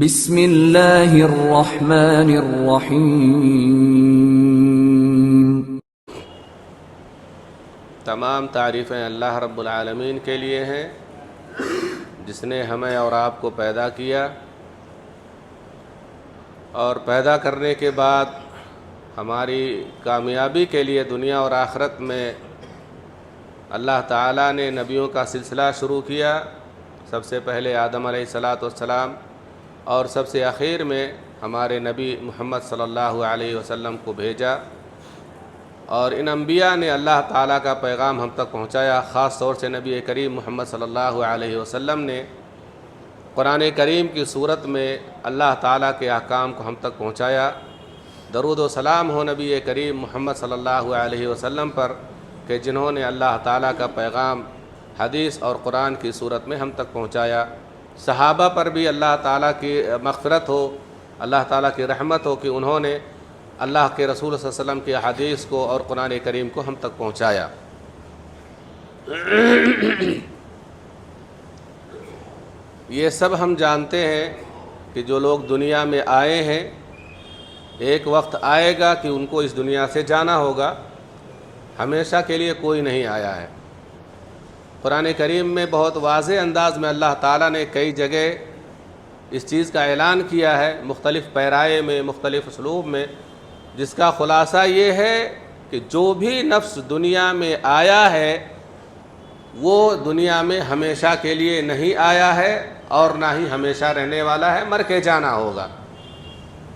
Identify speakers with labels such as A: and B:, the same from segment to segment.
A: بسم اللہ الرحمن الرحیم۔
B: تمام تعریفیں اللہ رب العالمین کے لیے ہیں، جس نے ہمیں اور آپ کو پیدا کیا، اور پیدا کرنے کے بعد ہماری کامیابی کے لیے دنیا اور آخرت میں اللہ تعالیٰ نے نبیوں کا سلسلہ شروع کیا۔ سب سے پہلے آدم علیہ السلام اور سب سے آخر میں ہمارے نبی محمد صلی اللہ علیہ وسلم کو بھیجا، اور ان انبیاء نے اللہ تعالیٰ کا پیغام ہم تک پہنچایا۔ خاص طور سے نبی کریم محمد صلی اللہ علیہ وسلم نے قرآن کریم کی صورت میں اللہ تعالیٰ کے احکام کو ہم تک پہنچایا۔ درود و سلام ہو نبی کریم محمد صلی اللہ علیہ وسلم پر کہ جنہوں نے اللہ تعالیٰ کا پیغام حدیث اور قرآن کی صورت میں ہم تک پہنچایا۔ صحابہ پر بھی اللہ تعالیٰ کی مغفرت ہو، اللہ تعالیٰ کی رحمت ہو کہ انہوں نے اللہ کے رسول صلی اللہ علیہ وسلم کی حدیث کو اور قرآن کریم کو ہم تک پہنچایا۔ یہ سب ہم جانتے ہیں کہ جو لوگ دنیا میں آئے ہیں، ایک وقت آئے گا کہ ان کو اس دنیا سے جانا ہوگا، ہمیشہ کے لیے کوئی نہیں آیا ہے۔ قرآن کریم میں بہت واضح انداز میں اللہ تعالیٰ نے کئی جگہ اس چیز کا اعلان کیا ہے، مختلف پیرائے میں، مختلف اسلوب میں، جس کا خلاصہ یہ ہے کہ جو بھی نفس دنیا میں آیا ہے وہ دنیا میں ہمیشہ کے لیے نہیں آیا ہے اور نہ ہی ہمیشہ رہنے والا ہے، مر کے جانا ہوگا۔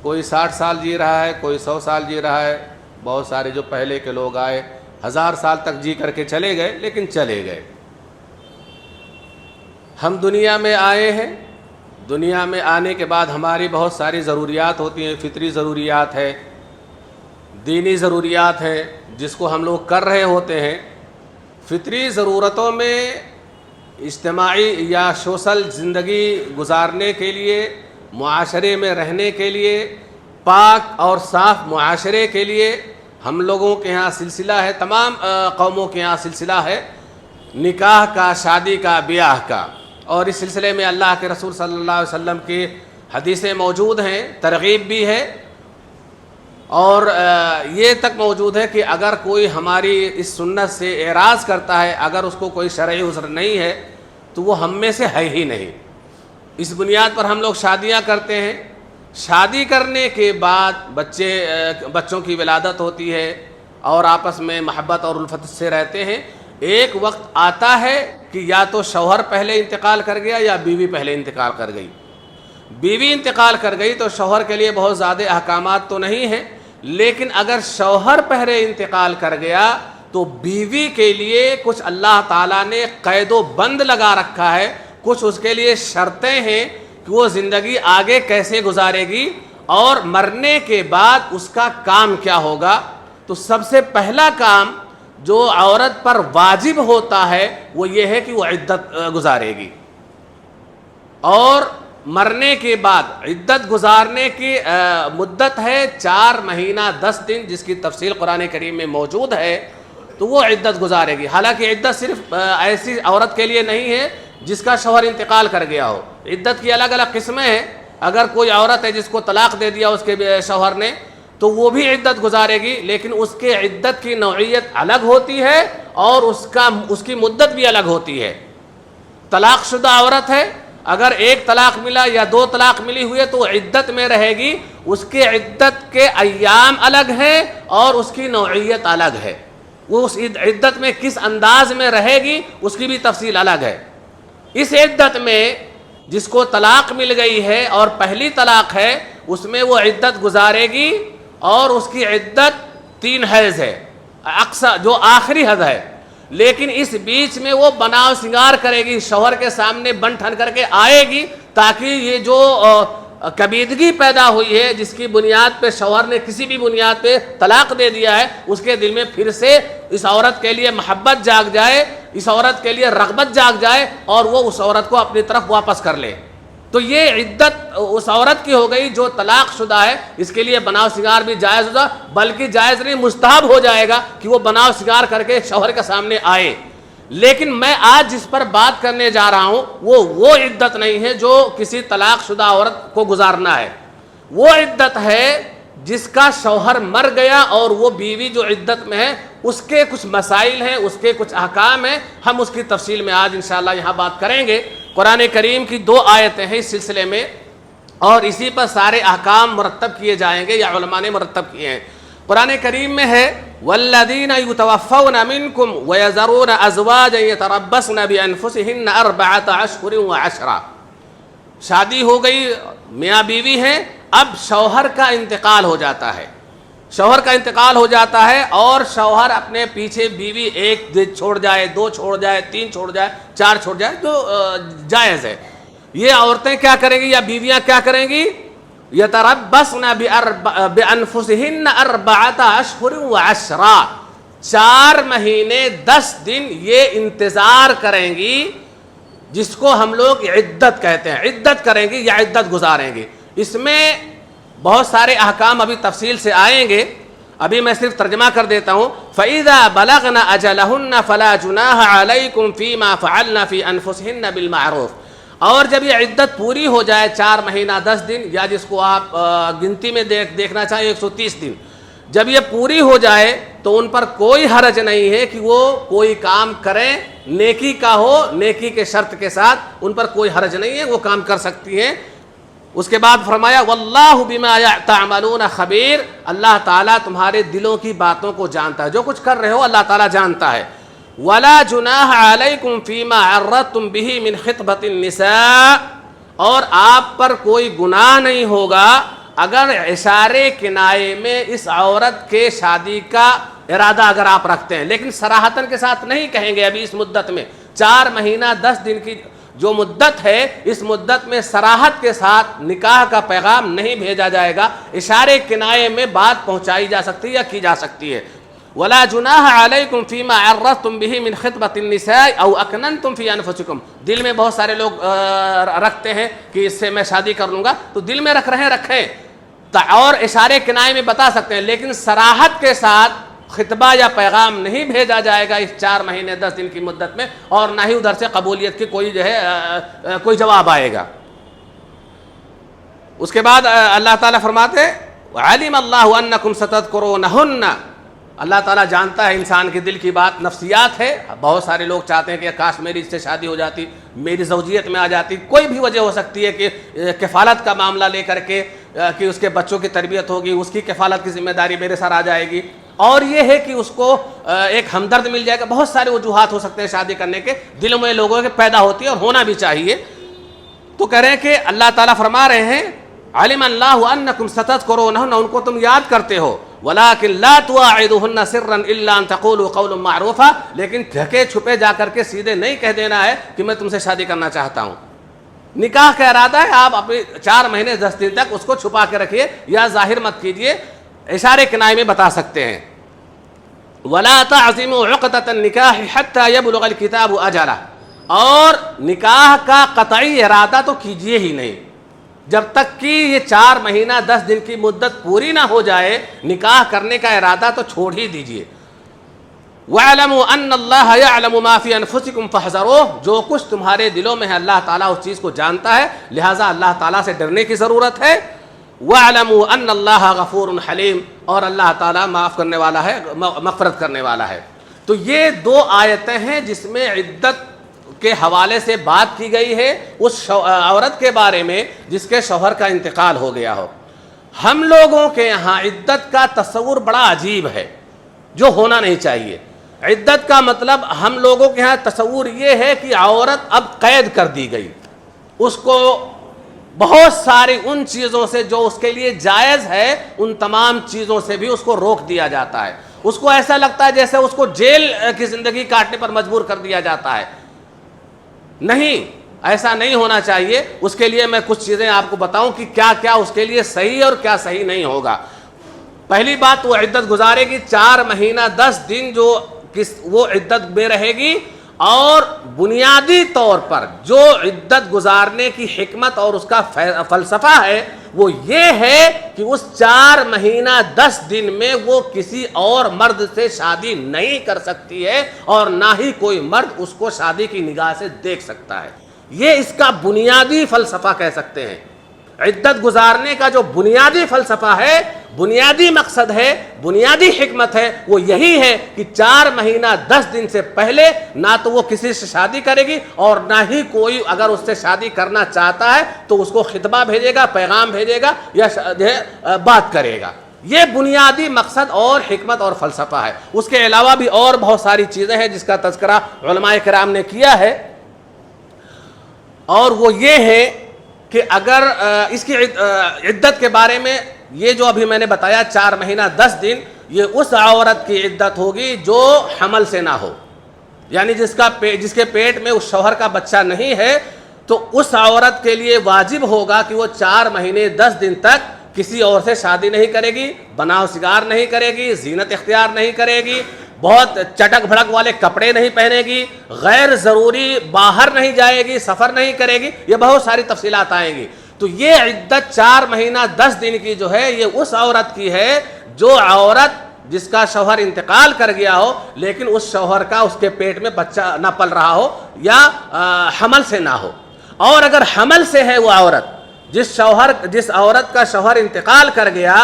B: کوئی 60 سال جی رہا ہے، کوئی 100 سال جی رہا ہے، بہت سارے جو پہلے کے لوگ آئے 1000 سال تک جی کر کے چلے گئے، لیکن چلے گئے۔ ہم دنیا میں آئے ہیں، دنیا میں آنے کے بعد ہماری بہت ساری ضروریات ہوتی ہیں، فطری ضروریات ہے، دینی ضروریات ہے، جس کو ہم لوگ کر رہے ہوتے ہیں۔ فطری ضرورتوں میں اجتماعی یا سوشل زندگی گزارنے کے لیے، معاشرے میں رہنے کے لیے، پاک اور صاف معاشرے کے لیے ہم لوگوں کے ہاں سلسلہ ہے، تمام قوموں کے ہاں سلسلہ ہے نکاح کا، شادی کا، بیاہ کا، اور اس سلسلے میں اللہ کے رسول صلی اللہ علیہ وسلم کی حدیثیں موجود ہیں، ترغیب بھی ہے، اور یہ تک موجود ہے کہ اگر کوئی ہماری اس سنت سے اعراض کرتا ہے، اگر اس کو کوئی شرعی عذر نہیں ہے تو وہ ہم میں سے ہے ہی نہیں۔ اس بنیاد پر ہم لوگ شادیاں کرتے ہیں۔ شادی کرنے کے بعد بچوں کی ولادت ہوتی ہے اور آپس میں محبت اور الفت سے رہتے ہیں۔ ایک وقت آتا ہے کہ یا تو شوہر پہلے انتقال کر گیا یا بیوی پہلے انتقال کر گئی۔ بیوی انتقال کر گئی تو شوہر کے لیے بہت زیادہ احکامات تو نہیں ہیں، لیکن اگر شوہر پہلے انتقال کر گیا تو بیوی کے لیے کچھ اللہ تعالیٰ نے قید و بند لگا رکھا ہے، کچھ اس کے لیے شرطیں ہیں کہ وہ زندگی آگے کیسے گزارے گی اور مرنے کے بعد اس کا کام کیا ہوگا۔ تو سب سے پہلا کام جو عورت پر واجب ہوتا ہے وہ یہ ہے کہ وہ عدت گزارے گی، اور مرنے کے بعد عدت گزارنے کی مدت ہے 4 مہینہ 10 دن، جس کی تفصیل قرآن کریم میں موجود ہے، تو وہ عدت گزارے گی۔ حالانکہ عدت صرف ایسی عورت کے لیے نہیں ہے جس کا شوہر انتقال کر گیا ہو، عدت کی الگ الگ قسمیں ہیں۔ اگر کوئی عورت ہے جس کو طلاق دے دیا اس کے شوہر نے، تو وہ بھی عدت گزارے گی، لیکن اس کے عدت کی نوعیت الگ ہوتی ہے اور اس کی مدت بھی الگ ہوتی ہے۔ طلاق شدہ عورت ہے، اگر 1 طلاق ملا یا 2 طلاق ملی ہوئی ہے تو عدت میں رہے گی، اس کے عدت کے ایام الگ ہیں اور اس کی نوعیت الگ ہے، وہ اس عدت میں کس انداز میں رہے گی اس کی بھی تفصیل الگ ہے۔ اس عدت میں جس کو طلاق مل گئی ہے اور پہلی طلاق ہے، اس میں وہ عدت گزارے گی، اور اس کی عدت 3 حیض ہے، اقصی جو آخری حد ہے، لیکن اس بیچ میں وہ بناؤ سنگار کرے گی، شوہر کے سامنے بن ٹھن کر کے آئے گی، تاکہ یہ جو کبیدگی پیدا ہوئی ہے، جس کی بنیاد پہ شوہر نے کسی بھی بنیاد پہ طلاق دے دیا ہے، اس کے دل میں پھر سے اس عورت کے لیے محبت جاگ جائے، اس عورت کے لیے رغبت جاگ جائے، اور وہ اس عورت کو اپنی طرف واپس کر لے۔ تو یہ عدت اس عورت کی ہو گئی جو طلاق شدہ ہے، اس کے لیے بناؤ سنگار بھی جائز ہوگا، بلکہ جائز نہیں مستحب ہو جائے گا کہ وہ بناؤ سنگار کر کے شوہر کے سامنے آئے۔ لیکن میں آج جس پر بات کرنے جا رہا ہوں وہ عدت نہیں ہے جو کسی طلاق شدہ عورت کو گزارنا ہے. وہ عدت ہے جس کا شوہر مر گیا اور وہ بیوی جو عدت میں ہے اس کے کچھ مسائل ہیں, اس کے کچھ احکام ہیں. ہم اس کی تفصیل میں آج انشاءاللہ یہاں بات کریں گے. قرآن کریم کی 2 آیتیں ہیں اس سلسلے میں اور اسی پر سارے احکام مرتب کیے جائیں گے یا علماء نے مرتب کیے ہیں. قرآن کریم میں ہے والذین یتوفون منکم ویذرون ازواجا یتربصن بانفسہن 4 اشہر و10. شادی ہو گئی, میاں بیوی ہیں, اب شوہر کا انتقال ہو جاتا ہے. شوہر کا انتقال ہو جاتا ہے اور شوہر اپنے پیچھے بیوی 1 چھوڑ جائے, 2 چھوڑ جائے, 3 چھوڑ جائے, 4 چھوڑ جائے تو جائز ہے. یہ عورتیں کیا کریں گی یا بیویاں کیا کریں گی؟ یتربصن بانفسہن 4 اشہر و10. 4 مہینے 10 دن یہ انتظار کریں گی جس کو ہم لوگ عدت کہتے ہیں. عدت کریں گی یا عدت گزاریں گی. اس میں بہت سارے احکام ابھی تفصیل سے آئیں گے, ابھی میں صرف ترجمہ کر دیتا ہوں. فَإِذَا بَلَغْنَ أَجَلَهُنَّ فَلَا جُنَاحَ عَلَيْكُمْ فِي مَا فَعَلْنَ فِي أَنفُسِهِنَّ بِالْمَعْرُوفِ. اور جب یہ عدت پوری ہو جائے 4 مہینہ 10 دن یا جس کو آپ گنتی میں دیکھنا چاہیں 130 دن, جب یہ پوری ہو جائے تو ان پر کوئی حرج نہیں ہے کہ وہ کوئی کام کریں, نیکی کا ہو, نیکی کے شرط کے ساتھ ان پر کوئی حرج نہیں ہے, وہ کام کر سکتی ہیں. اس کے بعد فرمایا واللہ بما تعملون خبیر. اللہ تعالیٰ تمہارے دلوں کی باتوں کو جانتا ہے, جو کچھ کر رہے ہو اللہ تعالیٰ جانتا ہے. ولا جناح علیکم فیما عرضتم به من خطبۃ النساء. اور آپ پر کوئی گناہ نہیں ہوگا اگر اشارے کنائے میں اس عورت کے شادی کا ارادہ اگر آپ رکھتے ہیں, لیکن صراحتاً کے ساتھ نہیں کہیں گے. ابھی اس مدت میں 4 مہینہ 10 دن کی جو مدت ہے, اس مدت میں صراحت کے ساتھ نکاح کا پیغام نہیں بھیجا جائے گا. اشارے کنائے میں بات پہنچائی جا سکتی ہے یا کی جا سکتی ہے. ولا جناح علیکم فیما عرضتم به من خطبۃ النساء او اکننتم فی انفسکم. دل میں بہت سارے لوگ رکھتے ہیں کہ اس سے میں شادی کر لوں گا, تو دل میں رکھیں اور اشارے کنائے میں بتا سکتے ہیں, لیکن صراحت کے ساتھ خطبہ یا پیغام نہیں بھیجا جائے گا اس 4 مہینے 10 دن کی مدت میں, اور نہ ہی ادھر سے قبولیت کی کوئی جواب آئے گا. اس کے بعد اللہ تعالیٰ فرماتے علم اللہ انکم ستذکرونہن. اللہ تعالیٰ جانتا ہے انسان کے دل کی بات, نفسیات ہے. بہت سارے لوگ چاہتے ہیں کہ کاش میری اس سے شادی ہو جاتی, میری زوجیت میں آ جاتی. کوئی بھی وجہ ہو سکتی ہے کہ کفالت کا معاملہ لے کر کے کہ اس کے بچوں کی تربیت ہوگی, اس کی کفالت کی ذمہ داری میرے سر آ جائے گی, اور یہ ہے کہ اس کو ایک ہمدرد مل جائے گا. بہت سارے وجوہات ہو سکتے ہیں شادی کرنے کے, دلوں میں لوگوں کے پیدا ہوتی ہے اور ہونا بھی چاہیے. تو کہہ رہے ہیں کہ اللہ تعالیٰ فرما رہے ہیں علم اللہ انکم ستذکرونہن, ان کو تم یاد کرتے ہو. ولیکن لا تواعدوہن سرا الا ان تقولوا قولا معروفا. لیکن ڈھکے چھپے جا کر کے سیدھے نہیں کہہ دینا ہے کہ میں تم سے شادی کرنا چاہتا ہوں. نکاح کا ارادہ ہے, آپ اپنے 4 مہینے 10 دن تک اس کو چھپا کے رکھیے یا ظاہر مت کیجیے, اشارے کنائے میں بتا سکتے ہیں. ولا تعزموا عقدۃ النکاح حتی یبلغ الکتاب اجلہ. اور نکاح کا قطعی ارادہ تو کیجیے ہی نہیں جب تک کہ یہ 4 مہینہ 10 دن کی مدت پوری نہ ہو جائے. نکاح کرنے کا ارادہ تو چھوڑ ہی دیجیے. وَاعْلَمُوا أَنَّ اللَّهَ يَعْلَمُ مَا فِي أَنفُسِكُمْ فَاحْذَرُوهُ. جو کچھ تمہارے دلوں میں ہے اللہ تعالیٰ اس چیز کو جانتا ہے, لہٰذا اللہ تعالیٰ سے ڈرنے کی ضرورت ہے. وَاعْلَمُوا أَنَّ اللَّهَ غَفُورٌ حَلِيمٌ. اور اللہ تعالیٰ معاف کرنے والا ہے, مغفرت کرنے والا ہے. تو یہ 2 آیتیں ہیں جس میں عدت کے حوالے سے بات کی گئی ہے اس عورت کے بارے میں جس کے شوہر کا انتقال ہو گیا ہو. ہم لوگوں کے یہاں عدت کا تصور بڑا عجیب ہے جو ہونا نہیں چاہیے. عدت کا مطلب ہم لوگوں کے یہاں تصور یہ ہے کہ عورت اب قید کر دی گئی, اس کو بہت ساری ان چیزوں سے جو اس کے لیے جائز ہے ان تمام چیزوں سے بھی اس کو روک دیا جاتا ہے. اس کو ایسا لگتا ہے جیسے اس کو جیل کی زندگی کاٹنے پر مجبور کر دیا جاتا ہے. نہیں, ایسا نہیں ہونا چاہیے. اس کے لیے میں کچھ چیزیں آپ کو بتاؤں کہ کیا کیا اس کے لیے صحیح اور کیا صحیح نہیں ہوگا. پہلی بات, وہ عدت گزارے گی 4 مہینہ 10 دن جو وہ عدت میں رہے گی, اور بنیادی طور پر جو عدت گزارنے کی حکمت اور اس کا فلسفہ ہے وہ یہ ہے کہ اس 4 مہینہ 10 دن میں وہ کسی اور مرد سے شادی نہیں کر سکتی ہے اور نہ ہی کوئی مرد اس کو شادی کی نگاہ سے دیکھ سکتا ہے. یہ اس کا بنیادی فلسفہ کہہ سکتے ہیں. عدت گزارنے کا جو بنیادی فلسفہ ہے، بنیادی مقصد ہے، بنیادی حکمت ہے، وہ یہی ہے کہ 4 مہینہ 10 دن سے پہلے نہ تو وہ کسی سے شادی کرے گی اور نہ ہی کوئی اگر اس سے شادی کرنا چاہتا ہے تو اس کو خطبہ بھیجے گا، پیغام بھیجے گا یا بات کرے گا. یہ بنیادی مقصد اور حکمت اور فلسفہ ہے. اس کے علاوہ بھی اور بہت ساری چیزیں ہیں جس کا تذکرہ علماء کرام نے کیا ہے، اور وہ یہ ہے کہ اگر اس کی عدت کے بارے میں یہ جو ابھی میں نے بتایا 4 مہینہ 10 دن، یہ اس عورت کی عدت ہوگی جو حمل سے نہ ہو، یعنی جس کے پیٹ میں اس شوہر کا بچہ نہیں ہے، تو اس عورت کے لیے واجب ہوگا کہ وہ 4 مہینے 10 دن تک کسی اور سے شادی نہیں کرے گی، بناؤ سگار نہیں کرے گی، زینت اختیار نہیں کرے گی، بہت چٹک بھڑک والے کپڑے نہیں پہنے گی، غیر ضروری باہر نہیں جائے گی، سفر نہیں کرے گی. یہ بہت ساری تفصیلات آئیں گی. تو یہ عدت 4 مہینہ 10 دن کی جو ہے یہ اس عورت کی ہے جو عورت جس کا شوہر انتقال کر گیا ہو لیکن اس شوہر کا اس کے پیٹ میں بچہ نہ پل رہا ہو یا حمل سے نہ ہو. اور اگر حمل سے ہے وہ عورت، جس عورت کا شوہر انتقال کر گیا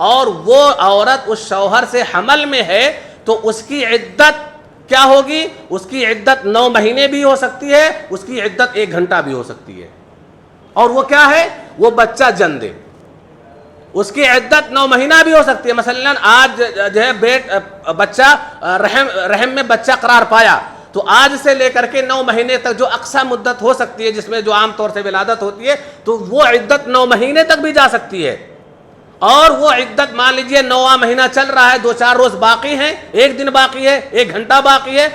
B: اور وہ عورت اس شوہر سے حمل میں ہے، تو اس کی عدت کیا ہوگی؟ اس کی عدت 9 مہینے بھی ہو سکتی ہے، اس کی عدت 1 گھنٹہ بھی ہو سکتی ہے. اور وہ کیا ہے؟ وہ بچہ جن دے. اس کی عدت 9 مہینہ بھی ہو سکتی ہے. مثلا آج جو ہے بچہ رحم میں بچہ قرار پایا، تو آج سے لے کر کے 9 مہینے تک جو اقصی مدت ہو سکتی ہے جس میں جو عام طور سے ولادت ہوتی ہے، تو وہ عدت 9 مہینے تک بھی جا سکتی ہے. اور وہ عدت مان لیجئے 9واں مہینہ چل رہا ہے، 2-4 روز باقی ہیں، 1 دن باقی ہے، 1 گھنٹہ باقی ہے،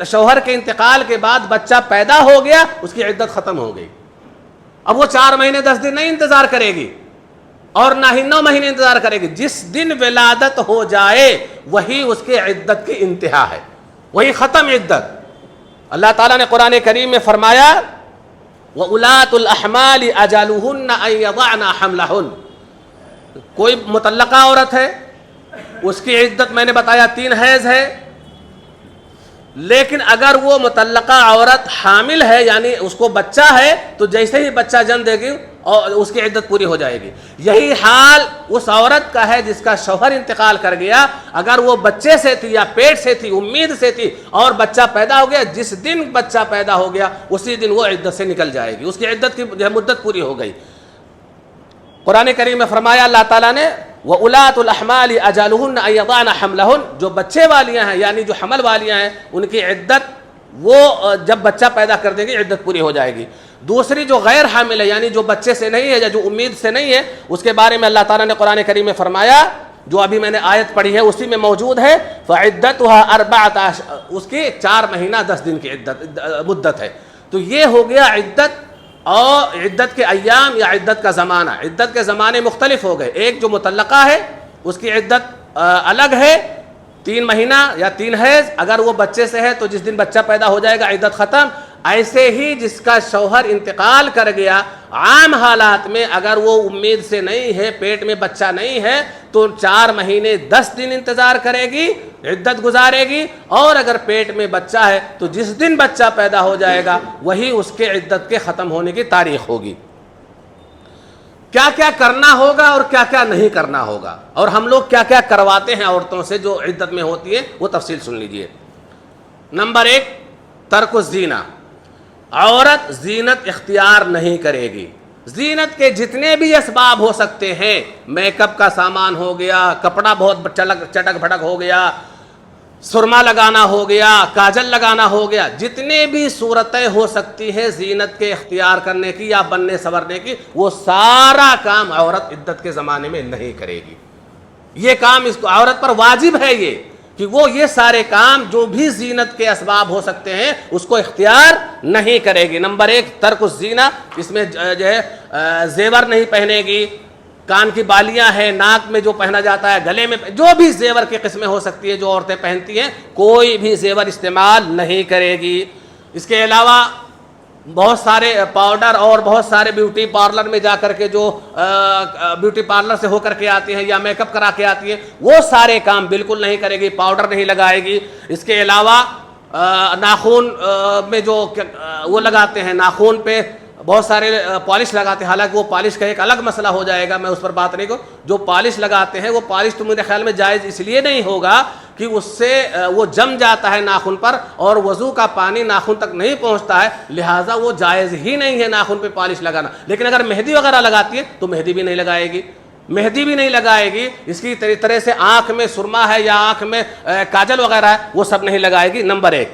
B: شوہر کے انتقال کے بعد بچہ پیدا ہو گیا، اس کی عدت ختم ہو گئی. اب وہ 4 مہینے 10 دن نہیں انتظار کرے گی اور نہ ہی 9 مہینے انتظار کرے گی. جس دن ولادت ہو جائے وہی اس کے عدت کی انتہا ہے، وہی ختم عدت. اللہ تعالیٰ نے قرآن کریم میں فرمایا وَأُولَاتُ الْأَحْمَالِ أَجَلُهُنَّ أَن يَضَعْنَ حَمْلَهُنَّ. کوئی مطلقہ عورت ہے، اس کی عدت میں نے بتایا 3 حیض ہے، لیکن اگر وہ مطلقہ عورت حامل ہے یعنی اس کو بچہ ہے تو جیسے ہی بچہ جن دے گی اور اس کی عدت پوری ہو جائے گی. یہی حال اس عورت کا ہے جس کا شوہر انتقال کر گیا. اگر وہ بچے سے تھی یا پیٹ سے تھی، امید سے تھی اور بچہ پیدا ہو گیا، جس دن بچہ پیدا ہو گیا اسی دن وہ عدت سے نکل جائے گی، اس کی عدت کی مدت پوری ہو گئی. قرآن کریم میں فرمایا اللہ تعالیٰ نے وَأُولَاتُ الْأَحْمَالِ أَجَلُهُنَّ أَن يَضَعْنَ حَمْلَهُنَّ. جو بچے والیاں ہیں یعنی جو حمل والیاں ہیں ان کی عدت وہ جب بچہ پیدا کر دیں گی عدت پوری ہو جائے گی. دوسری جو غیر حامل ہے یعنی جو بچے سے نہیں ہے یا جو امید سے نہیں ہے، اس کے بارے میں اللہ تعالیٰ نے قرآن کریم میں فرمایا، جو ابھی میں نے آیت پڑھی ہے اسی میں موجود ہے فَعِدَّتُهَا 4 اس کی 4 مہینہ 10 دن کی مدت ہے. تو یہ ہو گیا عدت. اور عدت کے ایام یا عدت کا زمانہ، عدت کے زمانے مختلف ہو گئے. ایک جو مطلقہ ہے اس کی عدت الگ ہے، 3 مہینہ یا 3 حیض. اگر وہ بچے سے ہے تو جس دن بچہ پیدا ہو جائے گا عدت ختم. ایسے ہی جس کا شوہر انتقال کر گیا عام حالات میں اگر وہ امید سے نہیں ہے، پیٹ میں بچہ نہیں ہے، تو 4 مہینے 10 دن انتظار کرے گی، عدت گزارے گی. اور اگر پیٹ میں بچہ ہے تو جس دن بچہ پیدا ہو جائے گا وہی اس کے عدت کے ختم ہونے کی تاریخ ہوگی. کیا کیا کرنا ہوگا اور کیا کیا نہیں کرنا ہوگا، اور ہم لوگ کیا کیا کرواتے ہیں عورتوں سے جو عدت میں ہوتی ہے، وہ تفصیل سن لیجئے. نمبر 1 ترک الزینہ. عورت زینت اختیار نہیں کرے گی. زینت کے جتنے بھی اسباب ہو سکتے ہیں، میک اپ کا سامان ہو گیا، کپڑا بہت چٹک بھڑک ہو گیا، سرما لگانا ہو گیا، کاجل لگانا ہو گیا، جتنے بھی صورتیں ہو سکتی ہیں زینت کے اختیار کرنے کی یا بننے سنورنے کی، وہ سارا کام عورت عدت کے زمانے میں نہیں کرے گی. یہ کام اس کو عورت پر واجب ہے یہ کہ وہ یہ سارے کام جو بھی زینت کے اسباب ہو سکتے ہیں اس کو اختیار نہیں کرے گی. نمبر 1 ترک الزینہ. اس میں جو ہے زیور نہیں پہنے گی، کان کی بالیاں ہیں، ناک میں جو پہنا جاتا ہے، گلے میں جو بھی زیور کی قسمیں ہو سکتی ہے جو عورتیں پہنتی ہیں، کوئی بھی زیور استعمال نہیں کرے گی۔ اس کے علاوہ بہت سارے پاؤڈر اور بہت سارے بیوٹی پارلر میں جا کر کے جو بیوٹی پارلر سے ہو کر کے آتی ہیں یا میک اپ کرا کے آتی ہیں، وہ سارے کام بالکل نہیں کرے گی، پاؤڈر نہیں لگائے گی۔ اس کے علاوہ ناخون میں جو وہ لگاتے ہیں، ناخون پہ بہت سارے پالش لگاتے ہیں، حالانکہ وہ پالش کا ایک الگ مسئلہ ہو جائے گا، میں اس پر بات نہیں کروں۔ جو پالش لگاتے ہیں وہ پالش تو میرے خیال میں جائز اس لیے نہیں ہوگا کہ اس سے وہ جم جاتا ہے ناخن پر اور وضو کا پانی ناخن تک نہیں پہنچتا ہے، لہٰذا وہ جائز ہی نہیں ہے ناخن پہ پالش لگانا۔ لیکن اگر مہندی وغیرہ لگاتی ہے تو مہندی بھی نہیں لگائے گی، مہندی بھی نہیں لگائے گی۔ اس کی طرح سے آنکھ میں سرما ہے یا آنکھ میں کاجل وغیرہ ہے، وہ سب نہیں لگائے گی، نمبر 1۔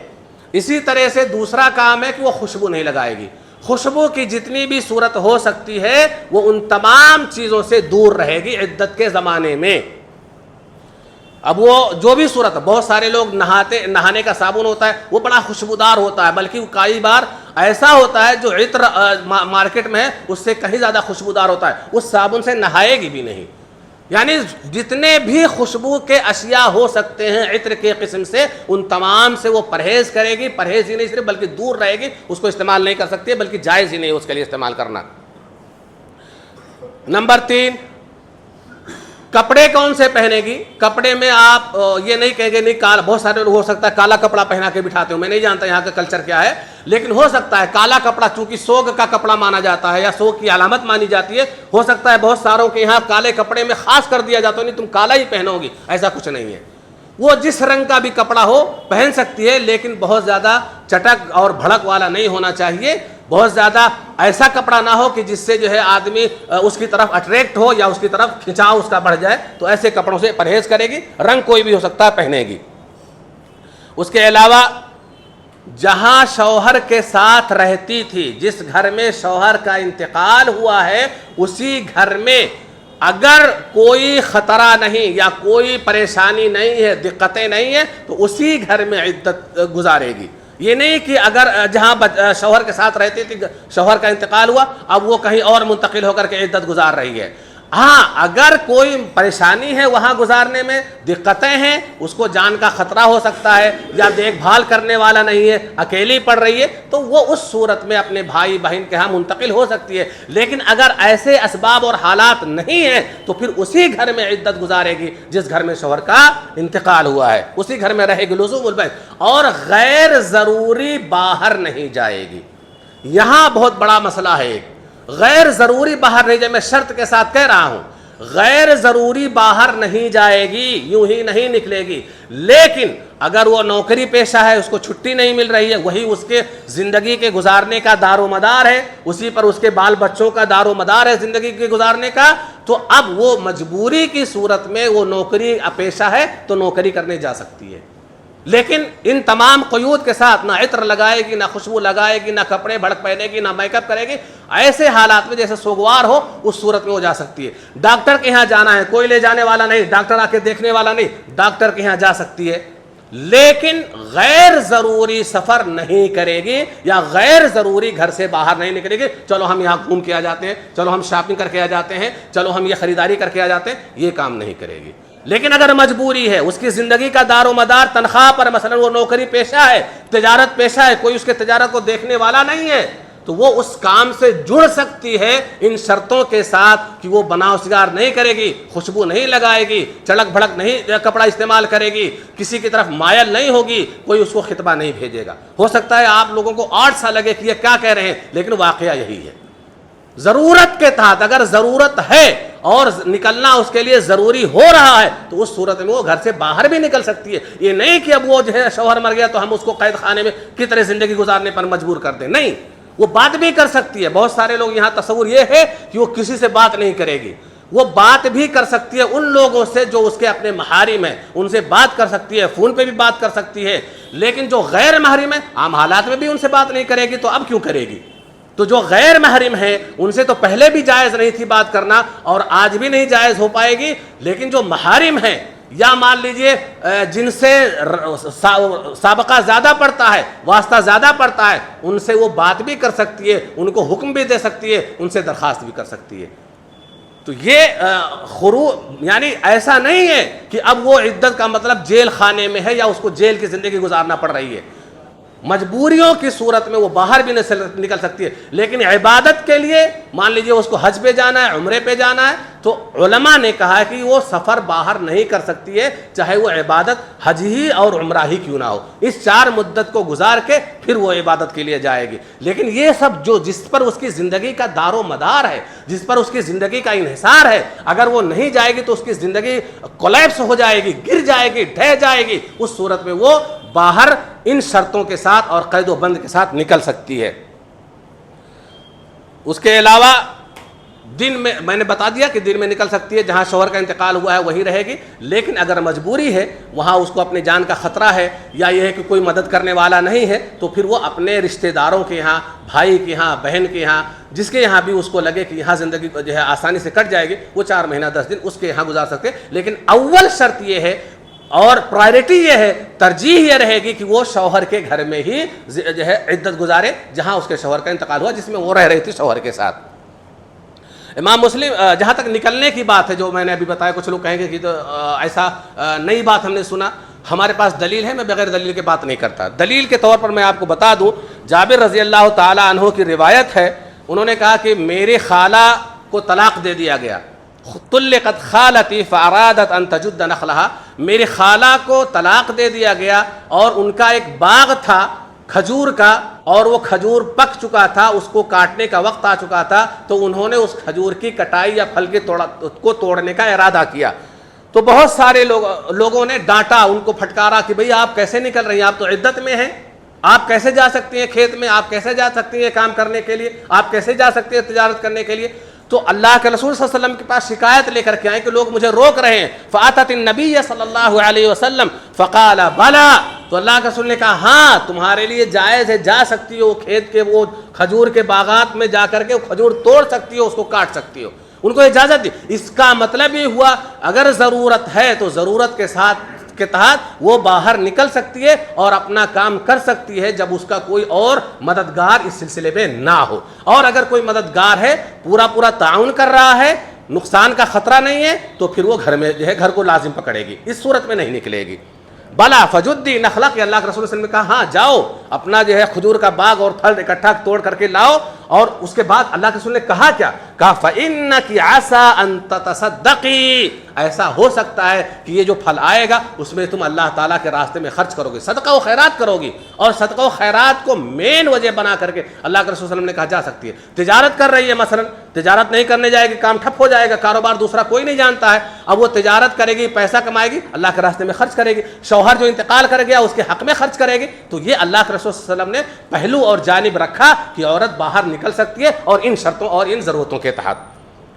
B: اسی طرح سے دوسرا کام ہے کہ وہ خوشبو نہیں لگائے گی۔ خوشبو کی جتنی بھی صورت ہو سکتی ہے وہ ان تمام چیزوں سے دور رہے گی عدت کے زمانے میں۔ اب وہ جو بھی صورت، بہت سارے لوگ نہانے کا صابن ہوتا ہے وہ بڑا خوشبودار ہوتا ہے، بلکہ کئی بار ایسا ہوتا ہے جو عطر مارکیٹ میں ہے اس سے کہیں زیادہ خوشبودار ہوتا ہے، اس صابن سے نہائے گی بھی نہیں۔ یعنی جتنے بھی خوشبو کے اشیاء ہو سکتے ہیں عطر کے قسم سے، ان تمام سے وہ پرہیز کرے گی، پرہیز ہی نہیں صرف بلکہ دور رہے گی، اس کو استعمال نہیں کر سکتی ہے، بلکہ جائز ہی نہیں اس کے لیے استعمال کرنا۔ نمبر 3، کپڑے کون سے پہنے گی؟ کپڑے میں آپ یہ نہیں کہیں گے نہیں کالا، بہت سارے لوگ ہو سکتا ہے کالا کپڑا پہنا کے بٹھاتے ہوں، میں نہیں جانتا یہاں کا کلچر کیا ہے، لیکن ہو سکتا ہے کالا کپڑا چونکہ سوگ کا کپڑا مانا جاتا ہے یا سوگ کی علامت مانی جاتی ہے، ہو سکتا ہے بہت ساروں کے یہاں کالے کپڑے میں خاص کر دیا جاتا ہے نہیں تم کالا ہی پہنو گی، ایسا کچھ نہیں ہے۔ وہ جس رنگ کا بھی کپڑا ہو پہن سکتی ہے، لیکن بہت زیادہ چٹک اور بھڑک والا نہیں ہونا چاہیے، بہت زیادہ ایسا کپڑا نہ ہو کہ جس سے جو ہے آدمی اس کی طرف اٹریکٹ ہو یا اس کی طرف کھنچاؤ اس کا بڑھ جائے، تو ایسے کپڑوں سے پرہیز کرے گی، رنگ کوئی بھی ہو سکتا ہے پہنے گی۔ اس کے علاوہ جہاں شوہر کے ساتھ رہتی تھی، جس گھر میں شوہر کا انتقال ہوا ہے، اسی گھر میں اگر کوئی خطرہ نہیں یا کوئی پریشانی نہیں ہے، دقتیں نہیں ہیں، تو اسی گھر میں عدت گزارے گی۔ یہ نہیں کہ اگر جہاں شوہر کے ساتھ رہتی تھی شوہر کا انتقال ہوا اب وہ کہیں اور منتقل ہو کر کے عدت گزار رہی ہے۔ ہاں اگر کوئی پریشانی ہے وہاں گزارنے میں، دقتیں ہیں، اس کو جان کا خطرہ ہو سکتا ہے یا دیکھ بھال کرنے والا نہیں ہے، اکیلی پڑ رہی ہے، تو وہ اس صورت میں اپنے بھائی بہن کے ہاں منتقل ہو سکتی ہے۔ لیکن اگر ایسے اسباب اور حالات نہیں ہیں تو پھر اسی گھر میں عدت گزارے گی جس گھر میں شوہر کا انتقال ہوا ہے، اسی گھر میں رہے گی لزوم البیت، اور غیر ضروری باہر نہیں جائے گی۔ یہاں بہت بڑا مسئلہ ہے، غیر ضروری باہر نہیں جائے، میں شرط کے ساتھ کہہ رہا ہوں، غیر ضروری باہر نہیں جائے گی، یوں ہی نہیں نکلے گی۔ لیکن اگر وہ نوکری پیشہ ہے، اس کو چھٹی نہیں مل رہی ہے، وہی اس کے زندگی کے گزارنے کا دار و مدار ہے، اسی پر اس کے بال بچوں کا دار و مدار ہے زندگی کے گزارنے کا، تو اب وہ مجبوری کی صورت میں وہ نوکری پیشہ ہے تو نوکری کرنے جا سکتی ہے، لیکن ان تمام قیود کے ساتھ، نہ عطر لگائے گی، نہ خوشبو لگائے گی، نہ کپڑے بھڑک پہنے گی، نہ میک اپ کرے گی۔ ایسے حالات میں جیسے سوگوار ہو اس صورت میں وہ جا سکتی ہے۔ ڈاکٹر کے یہاں جانا ہے، کوئی لے جانے والا نہیں، ڈاکٹر آ کے دیکھنے والا نہیں، ڈاکٹر کے یہاں جا سکتی ہے، لیکن غیر ضروری سفر نہیں کرے گی یا غیر ضروری گھر سے باہر نہیں نکلے گی۔ چلو ہم یہاں گھوم کے آ جاتے ہیں، چلو ہم شاپنگ کر کے آ جاتے ہیں، چلو ہم یہ خریداری کر کے آ جاتے ہیں، یہ کام نہیں کرے گی۔ لیکن اگر مجبوری ہے، اس کی زندگی کا دار و مدار تنخواہ پر، مثلا وہ نوکری پیشہ ہے، تجارت پیشہ ہے، کوئی اس کے تجارت کو دیکھنے والا نہیں ہے، تو وہ اس کام سے جڑ سکتی ہے ان شرطوں کے ساتھ کہ وہ بناؤ سگار نہیں کرے گی، خوشبو نہیں لگائے گی، چڑک بھڑک نہیں کپڑا استعمال کرے گی، کسی کی طرف مائل نہیں ہوگی، کوئی اس کو خطبہ نہیں بھیجے گا۔ ہو سکتا ہے آپ لوگوں کو آٹھ سا لگے کہ یہ کیا کہہ رہے ہیں، لیکن واقعہ یہی ہے۔ ضرورت کے تحت اگر ضرورت ہے اور نکلنا اس کے لیے ضروری ہو رہا ہے تو اس صورت میں وہ گھر سے باہر بھی نکل سکتی ہے۔ یہ نہیں کہ اب وہ جو ہے شوہر مر گیا تو ہم اس کو قید خانے میں کی طرح زندگی گزارنے پر مجبور کر دیں، نہیں، وہ بات بھی کر سکتی ہے۔ بہت سارے لوگ یہاں تصور یہ ہے کہ وہ کسی سے بات نہیں کرے گی، وہ بات بھی کر سکتی ہے ان لوگوں سے جو اس کے اپنے محارم ہیں، ان سے بات کر سکتی ہے، فون پہ بھی بات کر سکتی ہے، لیکن جو غیر محرم ہیں عام حالات میں بھی ان سے بات نہیں کرے گی، تو اب کیوں کرے گی؟ تو جو غیر محرم ہیں ان سے تو پہلے بھی جائز نہیں تھی بات کرنا اور آج بھی نہیں جائز ہو پائے گی، لیکن جو محارم ہیں یا مان لیجئے جن سے سابقہ زیادہ پڑتا ہے، واسطہ زیادہ پڑتا ہے، ان سے وہ بات بھی کر سکتی ہے، ان کو حکم بھی دے سکتی ہے، ان سے درخواست بھی کر سکتی ہے۔ تو یہ یعنی ایسا نہیں ہے کہ اب وہ عدت کا مطلب جیل خانے میں ہے یا اس کو جیل کی زندگی گزارنا پڑ رہی ہے. مجبوریوں کی صورت میں وہ باہر بھی نکل سکتی ہے, لیکن عبادت کے لیے مان لیجئے اس کو حج پہ جانا ہے, عمرے پہ جانا ہے, تو علماء نے کہا ہے کہ وہ سفر باہر نہیں کر سکتی ہے, چاہے وہ عبادت حج ہی اور عمرہ ہی کیوں نہ ہو. اس 4 مدت کو گزار کے پھر وہ عبادت کے لیے جائے گی. لیکن یہ سب جو جس پر اس کی زندگی کا دار و مدار ہے, جس پر اس کی زندگی کا انحصار ہے, اگر وہ نہیں جائے گی تو اس کی زندگی کولیپس ہو جائے گی, گر جائے گی, ڈھہ جائے گی. اس صورت میں وہ باہر ان شرطوں کے ساتھ اور قید و بند کے ساتھ نکل سکتی ہے. اس کے علاوہ دن میں نے بتا دیا کہ دن میں نکل سکتی ہے, جہاں شوہر کا انتقال ہوا ہے وہیں رہے گی. لیکن اگر مجبوری ہے, وہاں اس کو اپنی جان کا خطرہ ہے, یا یہ ہے کہ کوئی مدد کرنے والا نہیں ہے, تو پھر وہ اپنے رشتہ داروں کے یہاں, بھائی کے یہاں, بہن کے یہاں, جس کے یہاں بھی اس کو لگے کہ یہاں زندگی جو ہے آسانی سے کٹ جائے گی, وہ 4 مہینہ 10 دن اس کے یہاں گزار سکتے. لیکن اول شرط یہ ہے اور پرائرٹی یہ ہے, ترجیح یہ رہے گی کہ وہ شوہر کے گھر میں ہی جو ہے عدت گزارے, جہاں اس کے شوہر کا انتقال ہوا, جس میں وہ رہ رہی تھی شوہر کے ساتھ. امام مسلم, جہاں تک نکلنے کی بات ہے جو میں نے ابھی بتایا, کچھ لوگ کہیں گے کہ تو ایسا نئی بات ہم نے سنا. ہمارے پاس دلیل ہے, میں بغیر دلیل کے بات نہیں کرتا. دلیل کے طور پر میں آپ کو بتا دوں, جابر رضی اللہ تعالی عنہ کی روایت ہے, انہوں نے کہا کہ میری خالہ کو طلاق دے دیا گیا. طلقت خالتی فارادت ان تجد نخلها, میری خالہ کو طلاق دے دیا گیا اور ان کا ایک باغ تھا کھجور کا, اور وہ کھجور پک چکا تھا, اس کو کاٹنے کا وقت آ چکا تھا, تو انہوں نے اس کھجور کی کٹائی یا پھل کو توڑنے کا ارادہ کیا. تو بہت سارے لوگوں نے ڈانٹا, ان کو پھٹکارا کہ بھئی آپ کیسے نکل رہی ہیں, آپ تو عدت میں ہیں, آپ کیسے جا سکتی ہیں کھیت میں, آپ کیسے جا سکتی ہیں کام کرنے کے لیے, آپ کیسے جا سکتی ہیں تجارت کرنے کے لیے. تو اللہ کے رسول صلی اللہ علیہ وسلم کے پاس شکایت لے کر کے آئے کہ لوگ مجھے روک رہے ہیں. فاتت النبی صلی اللہ علیہ وسلم فقال بلا, تو اللہ کے رسول نے کہا ہاں تمہارے لیے جائز ہے, جا سکتی ہو کھیت کے وہ کھجور کے باغات میں جا کر کے وہ کھجور توڑ سکتی ہو, اس کو کاٹ سکتی ہو. ان کو اجازت دی. اس کا مطلب یہ ہوا اگر ضرورت ہے تو ضرورت کے تحت وہ باہر نکل سکتی ہے اور اپنا کام کر سکتی ہے, جب اس کا کوئی اور مددگار اس سلسلے میں نہ ہو. اور اگر کوئی مددگار ہے, پورا تعاون کر رہا ہے, نقصان کا خطرہ نہیں ہے, تو پھر وہ گھر میں جو ہے گھر کو لازم پکڑے گی, اس صورت میں نہیں نکلے گی. بلا فجدی نخلق, اللہ کے رسول صلی اللہ علیہ وسلم نے کہا ہاں جاؤ اپنا جو ہے کھجور کا باغ اور پھل اکٹھا توڑ کر کے لاؤ. اور اس کے بعد اللہ کے رسول نے کہا کیا, کہا فإنک عسى ان تتصدقی, ایسا ہو سکتا ہے کہ یہ جو پھل آئے گا اس میں تم اللہ تعالیٰ کے راستے میں خرچ کرو گی, صدقہ و خیرات کرو گی. اور صدقہ و خیرات کو مین وجہ بنا کر کے اللہ کے رسول صلی اللہ علیہ وسلم نے کہا جا سکتی ہے. تجارت کر رہی ہے, مثلا تجارت نہیں کرنے جائے گی, کام ٹھپ ہو جائے گا, کاروبار دوسرا کوئی نہیں جانتا ہے, اب وہ تجارت کرے گی, پیسہ کمائے گی, اللہ کے راستے میں خرچ کرے گی. شوہر جو انتقال کر گیا اس کے حق میں خرچ کرے گی. تو یہ اللہ کے رسول صلی اللہ علیہ وسلم نے پہلو اور جانب رکھا کہ عورت باہر نکل سکتی ہے اور ان شرطوں اور ان ضرورتوں کے تحت.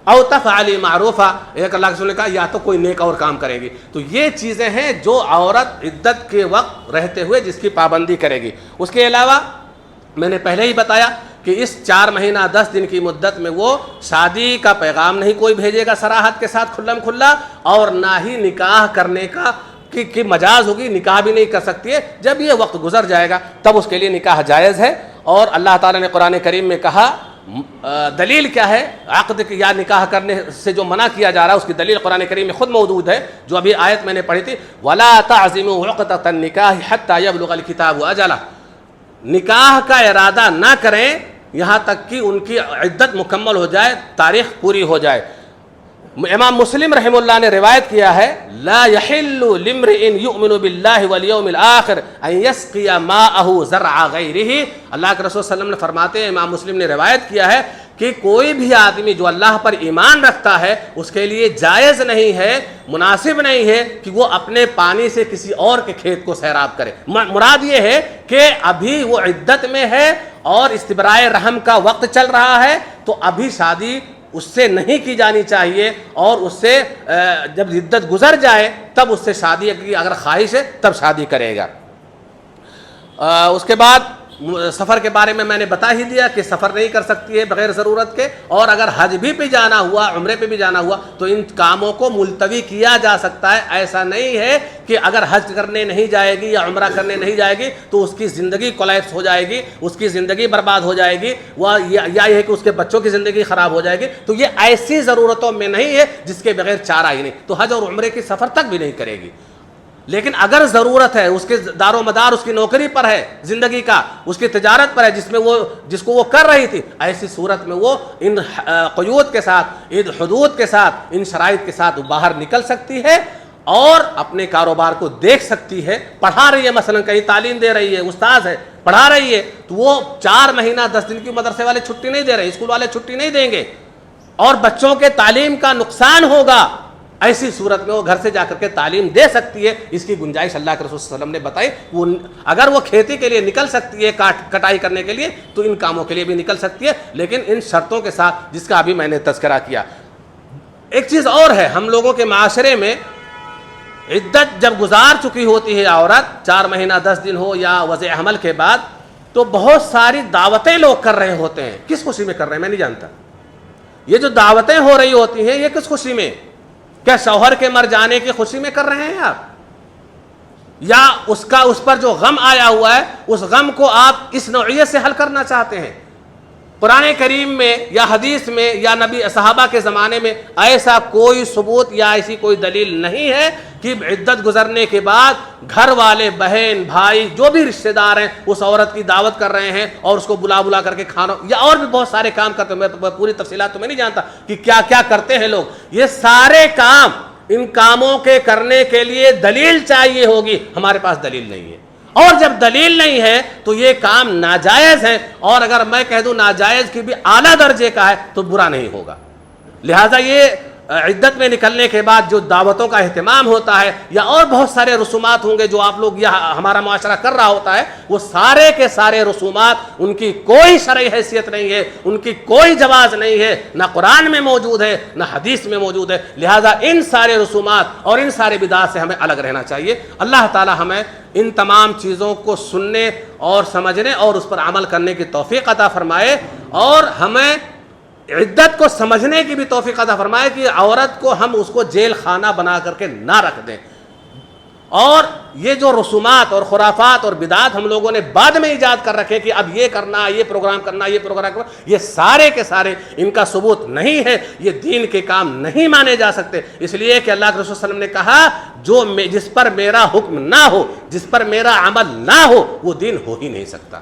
B: او تفعلی معروفا, ایک اللہ کے رسول نے کہا یا تو کوئی نیک اور کام کرے گی. تو یہ چیزیں ہیں جو عورت عدت کے وقت رہتے ہوئے جس کی پابندی کرے گی. اس کے علاوہ میں نے پہلے ہی بتایا کہ اس 4 مہینہ 10 دن کی مدت میں وہ شادی کا پیغام نہیں کوئی بھیجے گا صراحت کے ساتھ کھلم کھلا, اور نہ ہی نکاح کرنے کا کی مجاز ہوگی, نکاح بھی نہیں کر سکتی ہے. جب یہ وقت گزر جائے گا تب اس کے لیے نکاح جائز ہے. اور اللہ تعالیٰ نے قرآن کریم میں کہا, دلیل کیا ہے عقد یا نکاح کرنے سے جو منع کیا جا رہا ہے, اس کی دلیل قرآن کریم میں خود موجود ہے, جو ابھی آیت میں نے پڑھی تھی, وَلَا تَعْزِمُوا عُقْدَةَ النِّكَاحِ حَتَّى يَبْلُغَ الْكِتَابُ أَجَلَهُ, نکاح کا ارادہ نہ کریں یہاں تک کہ ان کی عدت مکمل ہو جائے, تاریخ پوری ہو جائے. امام مسلم رحمہ اللہ نے روایت کیا ہے, لا يحل لامرئ يؤمن بالله واليوم الاخر ان يسقي ماءه زرع غيره. اللہ کے رسول صلی اللہ علیہ وسلم نے فرماتے ہیں, امام مسلم نے روایت کیا ہے کہ کوئی بھی آدمی جو اللہ پر ایمان رکھتا ہے اس کے لیے جائز نہیں ہے, مناسب نہیں ہے کہ وہ اپنے پانی سے کسی اور کے کھیت کو سیراب کرے. مراد یہ ہے کہ ابھی وہ عدت میں ہے اور استبراء رحم کا وقت چل رہا ہے, تو ابھی شادی اس سے نہیں کی جانی چاہیے, اور اس سے جب عدت گزر جائے تب اس سے شادی کی اگر خواہش ہے تب شادی کرے گا. اس کے بعد سفر کے بارے میں نے بتا ہی دیا کہ سفر نہیں کر سکتی ہے بغیر ضرورت کے، اور اگر حج بھی پہ جانا ہوا، عمرے پہ بھی جانا ہوا تو ان کاموں کو ملتوی کیا جا سکتا ہے۔ ایسا نہیں ہے کہ اگر حج کرنے نہیں جائے گی یا عمرہ کرنے نہیں جائے گی تو اس کی زندگی کولیپس ہو جائے گی، اس کی زندگی برباد ہو جائے گی، یا یہ ہے کہ اس کے بچوں کی زندگی خراب ہو جائے گی۔ تو یہ ایسی ضرورتوں میں نہیں ہے جس کے بغیر چارہ ہی نہیں، تو حج اور عمرے کی سفر تک بھی نہیں کرے گی۔ لیکن اگر ضرورت ہے، اس کے دار و مدار اس کی نوکری پر ہے، زندگی کا اس کی تجارت پر ہے جس کو وہ کر رہی تھی، ایسی صورت میں وہ ان قیود کے ساتھ، ان حدود کے ساتھ، ان شرائط کے ساتھ باہر نکل سکتی ہے اور اپنے کاروبار کو دیکھ سکتی ہے۔ پڑھا رہی ہے، مثلا کہیں تعلیم دے رہی ہے، استاذ ہے، پڑھا رہی ہے، تو وہ 4 مہینہ 10 دن کی مدرسے والے چھٹی نہیں دے رہے، اسکول والے چھٹی نہیں دیں گے اور بچوں کے تعلیم کا نقصان ہوگا۔ ایسی صورت میں وہ گھر سے جا کر کے تعلیم دے سکتی ہے، اس کی گنجائش اللہ کے رسول صلی اللہ علیہ وسلم نے بتائی۔ اگر وہ کھیتی کے لیے نکل سکتی ہے، کٹائی کرنے کے لیے، تو ان کاموں کے لیے بھی نکل سکتی ہے، لیکن ان شرطوں کے ساتھ جس کا ابھی میں نے تذکرہ کیا۔ ایک چیز اور ہے، ہم لوگوں کے معاشرے میں عدت جب گزار چکی ہوتی ہے عورت، 4 مہینہ 10 دن ہو یا وضع حمل کے بعد، تو بہت ساری دعوتیں لوگ کر رہے ہوتے ہیں۔ کس خوشی میں کر رہے ہیں میں نہیں جانتا۔ یہ جو دعوتیں ہو رہی ہوتی ہیں یہ کس خوشی میں؟ کیا شوہر کے مر جانے کی خوشی میں کر رہے ہیں آپ؟ یا اس پر جو غم آیا ہوا ہے اس غم کو آپ اس نوعیت سے حل کرنا چاہتے ہیں؟ قرآن کریم میں یا حدیث میں یا نبی صحابہ کے زمانے میں ایسا کوئی ثبوت یا ایسی کوئی دلیل نہیں ہے کہ عدت گزرنے کے بعد گھر والے، بہن، بھائی، جو بھی رشتہ دار ہیں اس عورت کی دعوت کر رہے ہیں اور اس کو بلا کر کے کھانا یا اور بھی بہت سارے کام کرتے ہیں۔ میں پوری تفصیلات تو میں نہیں جانتا کہ کیا کیا کرتے ہیں لوگ۔ یہ سارے کام، ان کاموں کے کرنے کے لیے دلیل چاہیے ہوگی، ہمارے پاس دلیل نہیں ہے، اور جب دلیل نہیں ہے تو یہ کام ناجائز ہے، اور اگر میں کہہ دوں ناجائز کی بھی اعلیٰ درجے کا ہے تو برا نہیں ہوگا۔ لہٰذا یہ عدت میں نکلنے کے بعد جو دعوتوں کا اہتمام ہوتا ہے یا اور بہت سارے رسومات ہوں گے جو آپ لوگ یا ہمارا معاشرہ کر رہا ہوتا ہے، وہ سارے کے سارے رسومات ان کی کوئی شرعی حیثیت نہیں ہے، ان کی کوئی جواز نہیں ہے، نہ قرآن میں موجود ہے نہ حدیث میں موجود ہے۔ لہٰذا ان سارے رسومات اور ان سارے بدعات سے ہمیں الگ رہنا چاہیے۔ اللہ تعالی ہمیں ان تمام چیزوں کو سننے اور سمجھنے اور اس پر عمل کرنے کی توفیق عطا فرمائے، اور ہمیں عدت کو سمجھنے کی بھی توفیق عطا فرمائے کہ عورت کو ہم اس کو جیل خانہ بنا کر کے نہ رکھ دیں، اور یہ جو رسومات اور خرافات اور بدعات ہم لوگوں نے بعد میں ایجاد کر رکھے کہ اب یہ کرنا، یہ پروگرام کرنا، یہ پروگرام کرنا، یہ سارے کے سارے ان کا ثبوت نہیں ہے، یہ دین کے کام نہیں مانے جا سکتے۔ اس لیے کہ اللہ کے رسول صلی اللہ علیہ وسلم نے کہا جس پر میرا حکم نہ ہو، جس پر میرا عمل نہ ہو، وہ دین ہو ہی نہیں سکتا۔